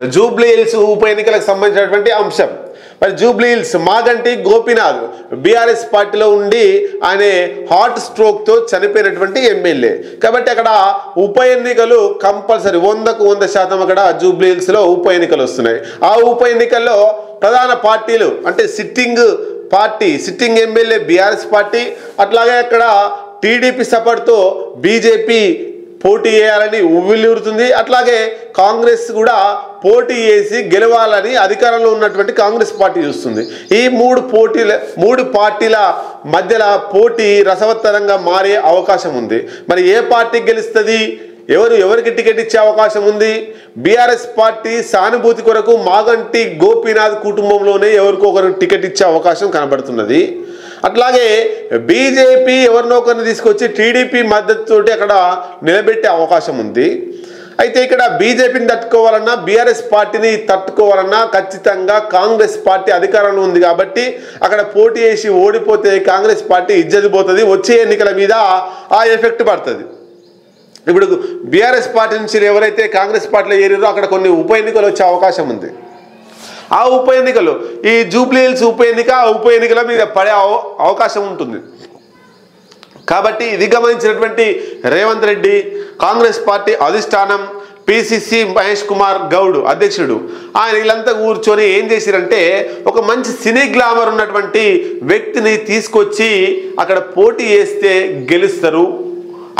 Jubilee hills ఉప ఎన్నికలకు సంబంధించినటువంటి అంశం. మరి Jubilee hills Maganti Gopinath BRS పార్టీలో ఉండి ఆయన హార్ట్ స్ట్రోక్తో చనిపోయినటువంటి ఎమ్మెల్యే. కాబట్టి అక్కడ ఉప ఎన్నికలు కంపల్సరీ 100కు 100% అక్కడ జూబ్లీ హిల్స్లో ఉప ఎన్నికలు వస్తున్నాయి. ఆ ఉప ఎన్నికల్లో ప్రధాన పార్టీలు అంటే సిట్టింగ్ ఎమ్మెల్యే బీఆర్ఎస్ పార్టీ, అట్లాగే అక్కడ టీడీపీ సపోర్ట్తో బీజేపీ పోటీ చేయాలని ఉవ్విళ్ళూరుతుంది. అట్లాగే కాంగ్రెస్ కూడా పోటీ చేసి గెలవాలని అధికారంలో ఉన్నటువంటి కాంగ్రెస్ పార్టీ చూస్తుంది. ఈ మూడు పార్టీల మధ్యలో పోటీ రసవత్తరంగా మారే అవకాశం ఉంది. మరి ఏ పార్టీ గెలుస్తుంది, ఎవరికి టికెట్ ఇచ్చే అవకాశం ఉంది? బీఆర్ఎస్ పార్టీ సానుభూతి కొరకు మాగంటి గోపీనాథ్ కుటుంబంలోనే ఎవరికొకరు టికెట్ ఇచ్చే అవకాశం కనబడుతున్నది. అట్లాగే బీజేపీ ఎవరినో ఒకరిని తీసుకొచ్చి టీడీపీ మద్దతుతోటి అక్కడ నిలబెట్టే అవకాశం ఉంది. అయితే ఇక్కడ బీజేపీని తట్టుకోవాలన్నా బీఆర్ఎస్ పార్టీని తట్టుకోవాలన్నా ఖచ్చితంగా కాంగ్రెస్ పార్టీ అధికారంలో ఉంది. కాబట్టి అక్కడ పోటీ చేసి ఓడిపోతే కాంగ్రెస్ పార్టీ ఇజ్జతి పోతుంది, వచ్చే ఎన్నికల మీద ఆ ఎఫెక్ట్ పడుతుంది. ఇప్పుడు బీఆర్ఎస్ పార్టీ నుంచి ఎవరైతే కాంగ్రెస్ పార్టీలో ఏరిరో అక్కడ కొన్ని ఉప ఎన్నికలు వచ్చే అవకాశం ఉంది. ఆ ఉప ఎన్నికలు ఈ జూబ్లీ హిల్స్ ఉప ఎన్నికల మీద పడే అవకాశం ఉంటుంది. కాబట్టి ఇది గమనించినటువంటి రేవంత్ రెడ్డి, కాంగ్రెస్ పార్టీ అధిష్టానం, పిసిసి మహేష్ కుమార్ గౌడ్ అధ్యక్షుడు, ఆయన వీళ్ళంతా కూర్చొని ఏం చేశారంటే ఒక మంచి సినీ గ్లామర్ ఉన్నటువంటి వ్యక్తిని తీసుకొచ్చి అక్కడ పోటీ చేస్తే గెలుస్తారు.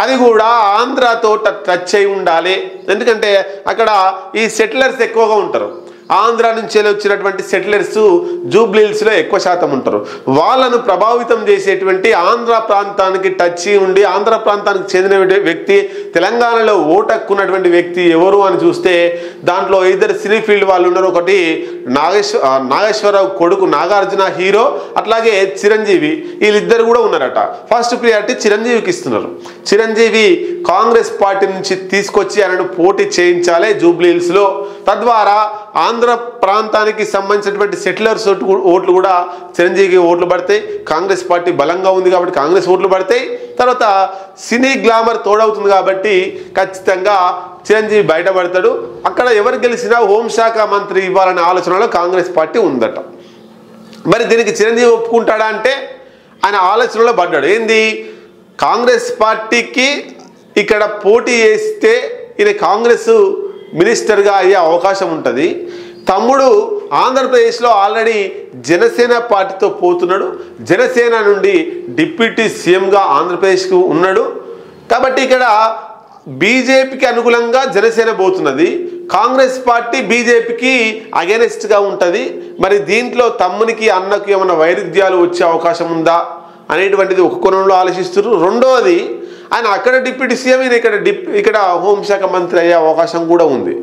అది కూడా ఆంధ్రాతో టచ్ అయి ఉండాలి. ఎందుకంటే అక్కడ ఈ సెటిలర్స్ ఎక్కువగా ఉంటారు. ఆంధ్ర నుంచి వచ్చినటువంటి సెటిలర్స్ జూబ్లీ హిల్స్లో ఎక్కువ శాతం ఉంటారు. వాళ్ళను ప్రభావితం చేసేటువంటి ఆంధ్ర ప్రాంతానికి టచ్ ఉండి ఆంధ్ర ప్రాంతానికి చెందిన వ్యక్తి, తెలంగాణలో ఓటక్కున్నటువంటి వ్యక్తి ఎవరు అని చూస్తే దాంట్లో ఇద్దరు సినీ ఫీల్డ్ వాళ్ళు ఉన్నారు. ఒకటి నాగేశ్వరరావు కొడుకు నాగార్జున హీరో, అట్లాగే చిరంజీవి, వీళ్ళిద్దరు కూడా ఉన్నారట. ఫస్ట్ ప్రియారిటీ చిరంజీవికి ఇస్తున్నారు. చిరంజీవి కాంగ్రెస్ పార్టీ నుంచి తీసుకొచ్చి ఆయనను పోటీ చేయించాలి జూబ్లీ హిల్స్లో. తద్వారా ఆంధ్ర ప్రాంతానికి సంబంధించినటువంటి సెటిలర్స్ ఓట్లు కూడా చిరంజీవికి ఓట్లు పడతాయి. కాంగ్రెస్ పార్టీ బలంగా ఉంది కాబట్టి కాంగ్రెస్ ఓట్లు పడతాయి. తర్వాత సినీ గ్లామర్ తోడవుతుంది కాబట్టి ఖచ్చితంగా చిరంజీవి బయటపడతాడు. అక్కడ ఎవరు గెలిచినా హోంశాఖ మంత్రి ఇవ్వాలనే ఆలోచనలో కాంగ్రెస్ పార్టీ ఉందట. మరి దీనికి చిరంజీవి ఒప్పుకుంటాడా అంటే ఆయన ఆలోచనలో పడ్డాడు. ఏంది, కాంగ్రెస్ పార్టీకి ఇక్కడ పోటీ చేస్తే ఈయన కాంగ్రెస్ మినిస్టర్గా అయ్యే అవకాశం ఉంటుంది. తమ్ముడు ఆంధ్రప్రదేశ్లో ఆల్రెడీ జనసేన పార్టీతో పోతున్నాడు. జనసేన నుండి డిప్యూటీ సీఎంగా ఆంధ్రప్రదేశ్కు ఉన్నాడు. కాబట్టి ఇక్కడ బీజేపీకి అనుకూలంగా జనసేన పోతున్నది, కాంగ్రెస్ పార్టీ బీజేపీకి అగెనెస్ట్గా ఉంటుంది. మరి దీంట్లో తమ్మునికి అన్నకు ఏమైనా వైరుధ్యాలు వచ్చే అవకాశం ఉందా అనేటువంటిది ఒక కోణంలో ఆలోచిస్తున్నారు. రెండవది, ఆయన అక్కడ డిప్యూటీ సీఎం, ఇక్కడ హోంశాఖ మంత్రి అయ్యే అవకాశం కూడా ఉంది.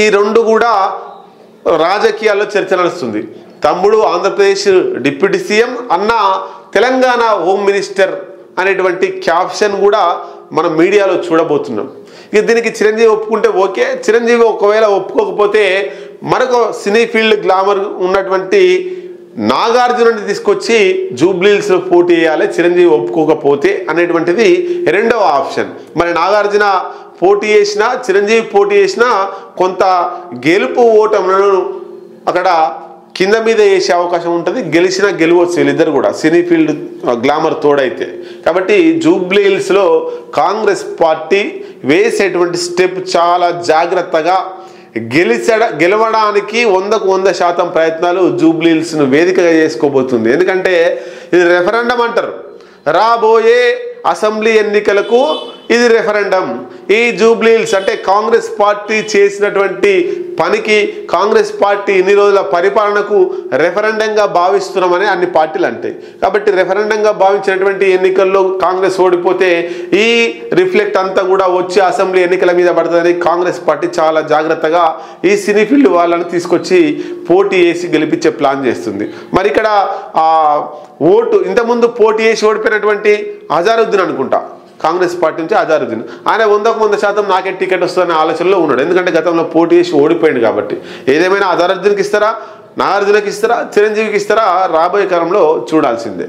ఈ రెండు కూడా రాజకీయాల్లో చర్చ నడుస్తుంది. తమ్ముడు ఆంధ్రప్రదేశ్ డిప్యూటీ సీఎం, అన్న తెలంగాణ హోమ్ మినిస్టర్ అనేటువంటి క్యాప్షన్ కూడా మనం మీడియాలో చూడబోతున్నాం. ఇక దీనికి చిరంజీవి ఒప్పుకుంటే ఓకే. చిరంజీవి ఒకవేళ ఒప్పుకోకపోతే మరొక సినీ ఫీల్డ్ గ్లామర్ ఉన్నటువంటి నాగార్జునని తీసుకొచ్చి జూబ్లీ హిల్స్లో పోటీ చేయాలి చిరంజీవి ఒప్పుకోకపోతే అనేటువంటిది రెండవ ఆప్షన్. మరి నాగార్జున పోటీ చేసినా చిరంజీవి పోటీ చేసినా కొంత గెలుపు ఓటములను అక్కడ కింద మీద వేసే అవకాశం ఉంటుంది. గెలవచ్చు వీళ్ళిద్దరు కూడా సినీ ఫీల్డ్ గ్లామర్ తోడైతే. కాబట్టి జూబ్లీ హిల్స్లో కాంగ్రెస్ పార్టీ వేసేటువంటి స్టెప్ చాలా జాగ్రత్తగా గెలవడానికి 100కు 100% ప్రయత్నాలు జూబ్లీ హిల్స్ను వేదికగా చేసుకోబోతుంది. ఎందుకంటే ఇది రెఫరెండం అంటారు. రాబోయే అసెంబ్లీ ఎన్నికలకు ఇది రెఫరెండం. ఈ జూబ్లీ హిల్స్ అంటే కాంగ్రెస్ పార్టీ చేసినటువంటి పనికి, కాంగ్రెస్ పార్టీ ఇన్ని రోజుల పరిపాలనకు రెఫరెండంగా భావిస్తున్నామని అన్ని పార్టీలు అంటాయి. కాబట్టి రెఫరెండంగా భావించినటువంటి ఎన్నికల్లో కాంగ్రెస్ ఓడిపోతే ఈ రిఫ్లెక్ట్ అంతా కూడా వచ్చి అసెంబ్లీ ఎన్నికల మీద పడుతుందని కాంగ్రెస్ పార్టీ చాలా జాగ్రత్తగా ఈ సినీ ఫీల్డ్ వాళ్ళని తీసుకొచ్చి పోటీ చేసి గెలిపించే ప్లాన్ చేస్తుంది. మరి ఇక్కడ ఓటు ఇంతకుముందు పోటీ చేసి ఓడిపోయినటువంటి అజారుద్దీన్ అనుకుంటా, కాంగ్రెస్ పార్టీ నుంచి అజారుద్దీన్, ఆయన 100కు 100% నాకే టికెట్ వస్తుందనే ఆలోచనలో ఉన్నాడు. ఎందుకంటే గతంలో పోటీ చేసి ఓడిపోయింది కాబట్టి. ఏదేమైనా అజారుద్దీన్కి ఇస్తారా, నాగార్జునకి ఇస్తారా, చిరంజీవికి ఇస్తారా రాబోయే కాలంలో చూడాల్సిందే.